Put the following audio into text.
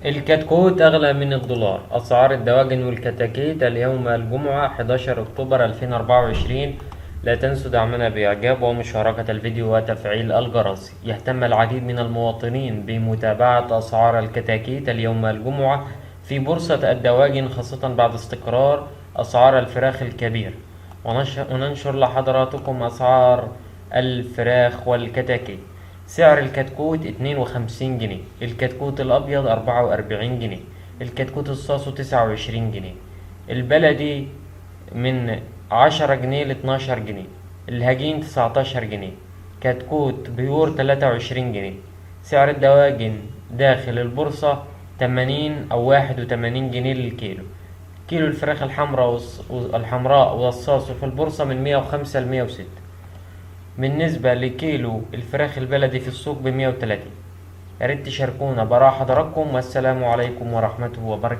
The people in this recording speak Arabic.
الكتكوت أغلى من الدولار. أسعار الدواجن والكتاكيت اليوم الجمعة 11 أكتوبر 2024. لا تنسوا دعمنا بإعجاب ومشاركة الفيديو وتفعيل الجرس. يهتم العديد من المواطنين بمتابعة أسعار الكتاكيت اليوم الجمعة في بورصة الدواجن، خاصة بعد استقرار أسعار الفراخ الكبير. وننشر لحضراتكم أسعار الفراخ والكتاكيت. سعر الكتكوت 52 جنيه، الكتكوت الأبيض 44 جنيه، الكتكوت الصاصو 29 جنيه، البلدي من 10 جنيه ل12 جنيه، الهجين 19 جنيه، كتكوت بيور 23 جنيه. سعر الدواجن داخل البورصة 81 للكيلو. كيلو الفراخ الحمراء والصاصو في البورصة من 105 ل106. بالنسبة لكيلو الفراخ البلدي في السوق ب130. ياريت تشاركونا براء حضراتكم، والسلام عليكم ورحمة وبركاته.